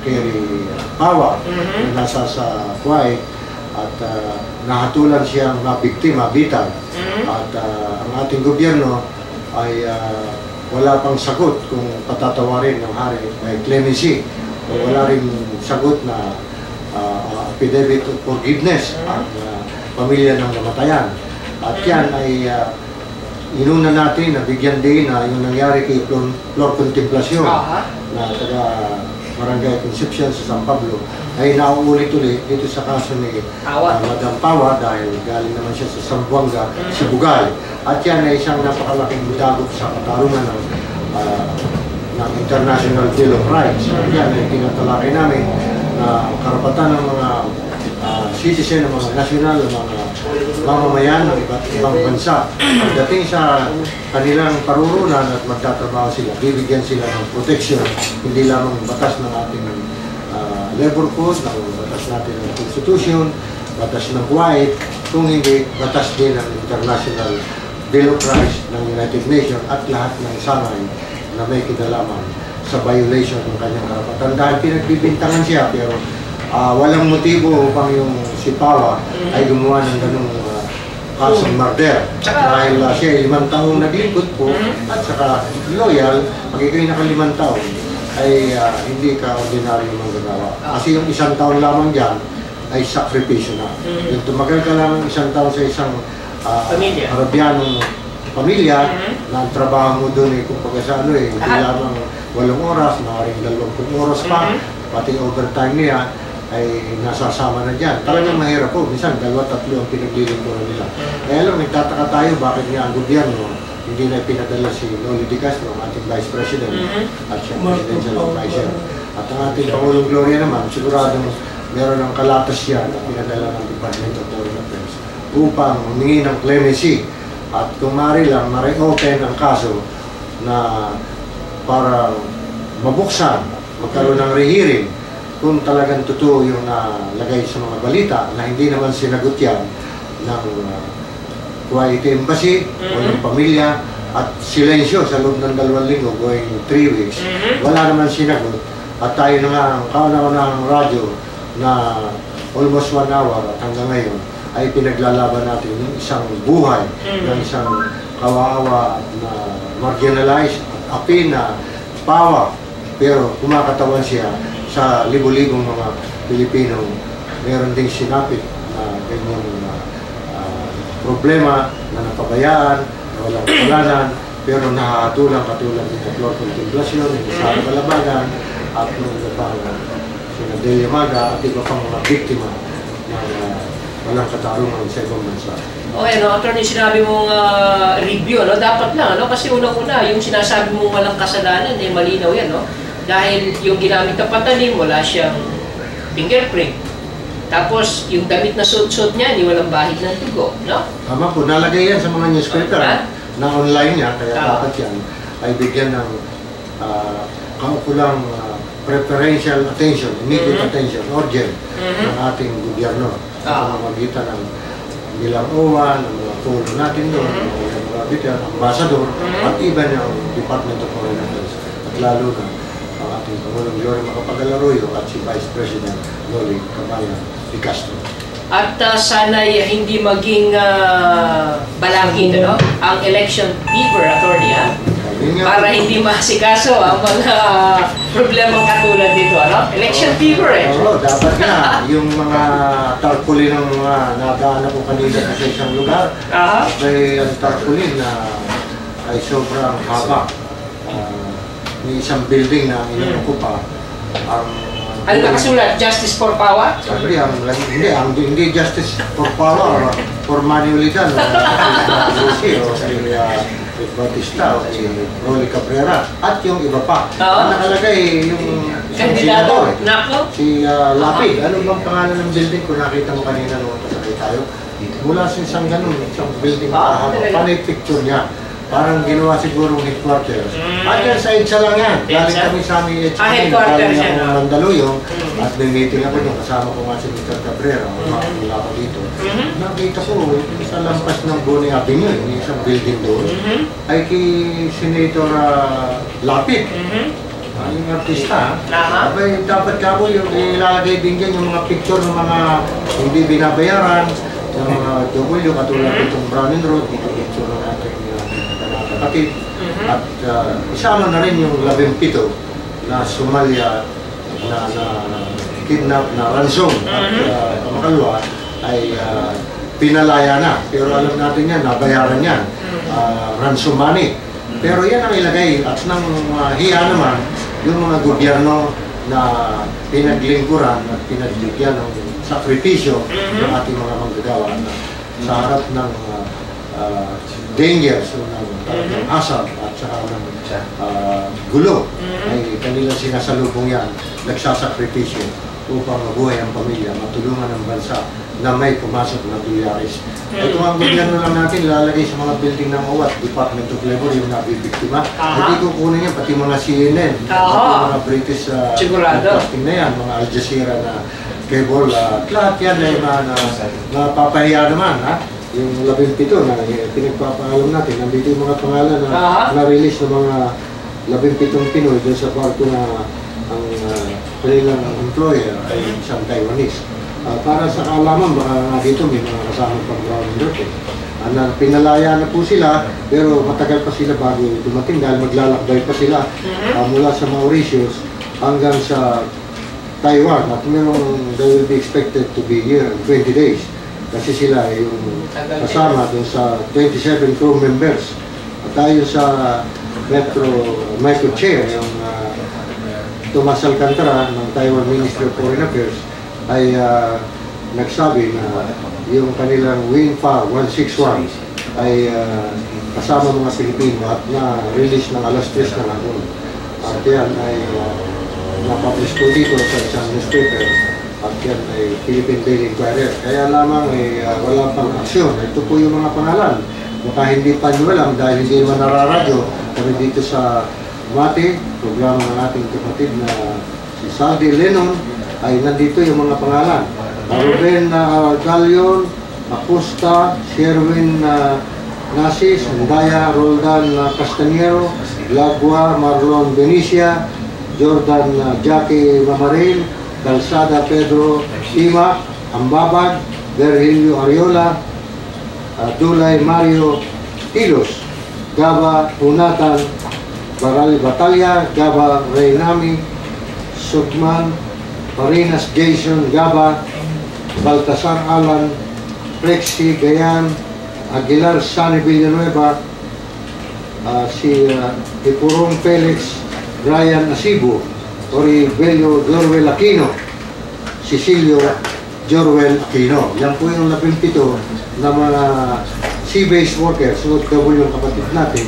Kerry Pawa na nasa sa Kuwait at nahatulan siyang mabiktima, bitag. At ang ating gobyerno ay wala pang sagot kung patatawarin ng hari ay clemency. Wala rin sagot na affidavit of forgiveness ang pamilya ng namatayan. At yan ay inuna natin na bigyan din na yung nangyari kay Flor Contemplacion na taga Barangay Concepcion sa San Pablo ay nauulit-ulit dito sa kaso ni Madam Pawa dahil galing naman siya sa Zamboanga, Sibugay. At yan ay isang napakalaking dagok sa katarungan ng International Bill of Rights. Yan ay tinatalakay namin na karapatan ng mga citizen, ng mga nasyonal, ng mga mamamayan ng iba't ibang bansa. Pagdating sa kanilang parurunan at magtatrabaho sila, bibigyan sila ng protection, hindi lamang batas ng ating labor code, ng batas natin ng Constitution, batas ng Kuwait, kung hindi batas din ng International Bill of Rights ng United Nations at lahat ng sangay na may kinalaman sa violation ng kanyang karapatan. Dahil pinagbibintangan siya pero walang motibo upang yung si Pawa ay gumawa ng ganung kasong murder. Dahil siya ay 5 taong naglingkod po at saka loyal, pag ikaw'y naka-5 taon ay hindi ka ordinaryo manggagawa. Kasi yung 1 taon lamang dyan ay sakripisyo na. Yung tumagal ka lang 1 taon sa isang Arabianong pamilya na ang trabaho mo doon ay kumbaga sa ano hindi lamang 8 oras, maaaring 20 oras pa, pati overtime niya ay nasasama na dyan. Talagang mahirap po. Minsan, 2-3 ang pinaglilingkuran nila. Kaya lang, nagtataka tayo bakit nga ang gobyerno hindi na pinadala si Noli De Castro, ang ating Vice President, at siya Presidential Advisor. At ang ating Pangulong Gloria naman, siguradong meron ng kalatas siya na pinadala ng Department of Foreign Affairs upang humingi ng clemency. At kung maaari lang, ma-reopen ang kaso na para mabuksan, magkaroon ng rehearing kung talagang totoo yung nalagay sa mga balita na hindi naman sinagot yan ng Kuwait Embassy o ng pamilya at silensyo sa loob ng 2 linggo going 3 weeks. Wala naman sinagot at tayo na nga ang kauna-unahang radyo na almost 1 hour at hanggang ngayon ay pinaglalaban natin yung isang buhay ng isang kawawa na marginalized at api na Pawa pero kumakatawan siya sa libo-libong mga Pilipino. Meron ding sinapit na ganyang problema na napabayaan, na walang kasalanan, pero nahahatulang katulad ng Flor Contemplacion, ng Sara Balabagan, at ng iba pang sina Delia Maga at iba pang mga biktima na walang katarungan sa ibang bansa. Okay, no, Attorney, sinabi mong review, no? Dapat lang, no? Kasi unang-una, yung sinasabi mong walang kasalanan, eh, malinaw yan, no? Dahil yung ginamit na patalim, wala siyang fingerprint. Tapos, yung damit na suot-suot niya, ni walang bahid ng dugo, no? Tama po, nalagay yan sa mga newspaper na online niya, kaya dapat yan ay bigyan ng kaukulang preferential attention, immediate attention, urgent ng ating gobyerno sa pamamagitan ng bilang OWA, ng mga polo natin doon, ng mga bitter, ambassador, at iba ng Department of Foreign Affairs. At lalo na ang ating Pangulong Gloria Macapagal-Arroyo at si Vice President Noli De Castro. At sana'y hindi maging balangin, no? Ang election fever, Attorney, ha? Para hindi masikaso ang mga problemang katulad dito, ano? Election fever, eh. Oo, dapat nga. Yung mga tarpaulin ng mga nadaanan ko kanina sa isang lugar, may tarpaulin na ay sobrang haba. May isang building na inuukupa. Ano nakasulat? Justice for Pawa? Sabi, hindi Justice for Pawa, for Manuelitan, si Bautista, si Rolly Cabrera, at yung iba pa. Ang nakalagay yung isang senador, si Lapid. Ano bang pangalan ng building kung nakita mo kanina nung kasakay tayo? Mula sa isang ganun, isang building na panay picture niya. Parang ginawa sigurong headquarters. At yan sa EDSA lang yan. Galing kami sa aming EDSA. Galing ako ng Mandaluyong. At may meeting ako doon. Kasama ko nga si Mr. Cabrera. Mula ako dito. Nakita ko sa lampas ng Bonnie Avenue, may isang building doon, ay kay Senator Lapid. Yung artista, Aha. abay, dapat ka po yung ilalagay din dyan yung mga picture ng mga hindi binabayaran, ng mga W, katulad itong Browning Road, yung picture ng ating mga kapatid. At isama na rin yung 17 na Somalia na kidnap na ransom. At pamakalwa ay pinalaya na. Pero alam natin yan, nabayaran yan. Ransom money. Pero yan ang ilagay at nang hiya naman yung mga gobyerno na pinaglingkuran at pinagbigyan ng sakripisyo ng ating mga manggagawa na sa harap ng dangers o ng asap at saka ng gulo ay kanilang sinasalubong yan, nagsasakripisyo upang mabuhay ang pamilya, matulungan ang bansa na may pumasok na dolyares. Ito ang gobyerno lang natin, ilalagay sa mga building ng OWAT, Department of Labor, yung nabibiktima. Hindi ko kunin yan, pati mga CNN, pati mga British broadcasting na yan, mga Al Jazeera na cable, lahat yan ay napapahiya naman. Yung 17 na pinagpapaalam natin, nandito yung mga pangalan na na-release ng mga 17 Pinoy doon sa kwarto na ang kanilang employer ay isang Taiwanese. Para sa kaalaman, baka dito may mga kasama pang Browning Road. Pinalaya na po sila, pero matagal pa sila bago dumating dahil maglalakbay pa sila mula sa Mauritius hanggang sa Taiwan. At they will be expected to be here in 20 days. Kasi sila yung kasama dun sa 27 crew members. At tayo sa microchair, yung Tomas Alcantara ng Taiwan Ministry of Foreign Affairs ay nagsabi na yung kanilang Wing FAR 161 ay kasama mga Pilipino at na-release ng alas 3 na hapon. At yan ay napublish po dito sa isang newspaper at yan ay Philippine Daily Inquirer. Kaya lamang wala pang aksyon. Ito po yung mga pangalan. Baka hindi pa nyo alam dahil hindi naman nararadyo kami dito sa Mati, programa ng ating kapatid na si Saldi Lennon, ay nandito yung mga pangalan. Ruben Galion, Acosta, Sherwin Nasis, Ndaya, Roldan Castañero, Lagua, Marlon Benicia, Jordan Jackie Mamaril, Calzada Pedro Ima, Ambabag, Virgilio Ariola, Dulay Mario Tilos, Gaba Unatan, Baral Batalya, Gaba Reynami, Sugman, Marinas Jason Gaba, Baltasar Alan, Prexi Gayan, Aguilar Sani Villanueva, si Ipurong Felix, Brian Asibo, Oribelio Jorwel Aquino, Cecilio Jorwel Aquino. Yan po yung 17 na mga sea-based workers, OFW yung kapatid natin,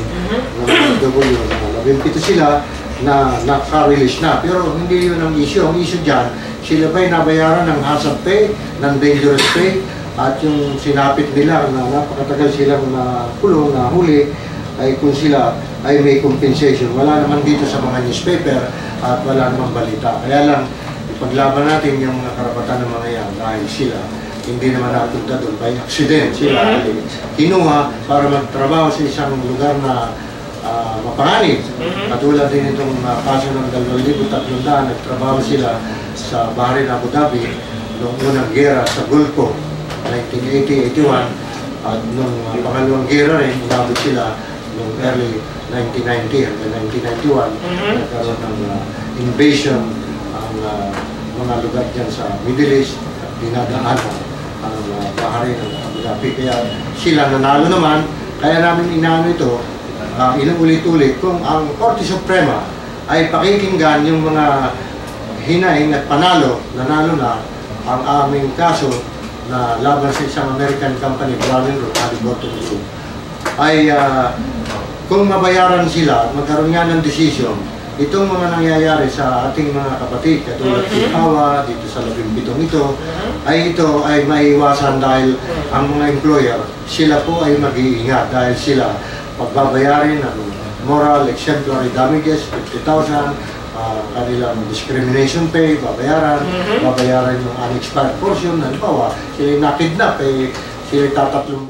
OFW na 17 sila na naka-release na. Pero hindi yun ang issue. Ang issue dyan, sila ba'y nabayaran ng hazard pay, ng dangerous pay, at yung sinapit nila na napakatagal silang kulong na huli, ay kung sila ay may compensation. Wala naman dito sa mga newspaper at wala namang balita. Kaya lang, ipaglaban natin yung mga karapatan ng mga yan dahil sila hindi naman napunta doon by accident. Sila ay kinuha para magtrabaho sa isang lugar na mapanganib. Katulad din itong kaso ng 2,300, nagtrabaho sila sa Bahrain, Abu Dhabi noong unang gera sa Gulfo, 1980-81, at noong pangalawang gera rin, umabot sila noong early 1990 hanggang 1991, nagkaroon ng invasion ang mga lugar dyan sa Middle East, dinadaanan ang Bahrain ng Abu Dhabi. Kaya sila nanalo naman, kaya namin inaano ito, inuulit-ulit kung ang Korte Suprema ay pakikinggan yung mga hinaing at nanalo na ang aming kaso na laban sa isang American company, Browning Road, Halliburton Group, ay kung mabayaran sila at magkaroon nga ng desisyon, itong mga nangyayari sa ating mga kapatid, katulad ng Hawa, dito sa 17 ito, ay maiiwasan dahil ang mga employer, sila po ay mag-iingat dahil sila pagbabayarin ng moral exemplary damages, 50,000, kanilang discrimination pay, babayaran yung unexpired portion, halimbawa, sila nakidnap, sila tatatlong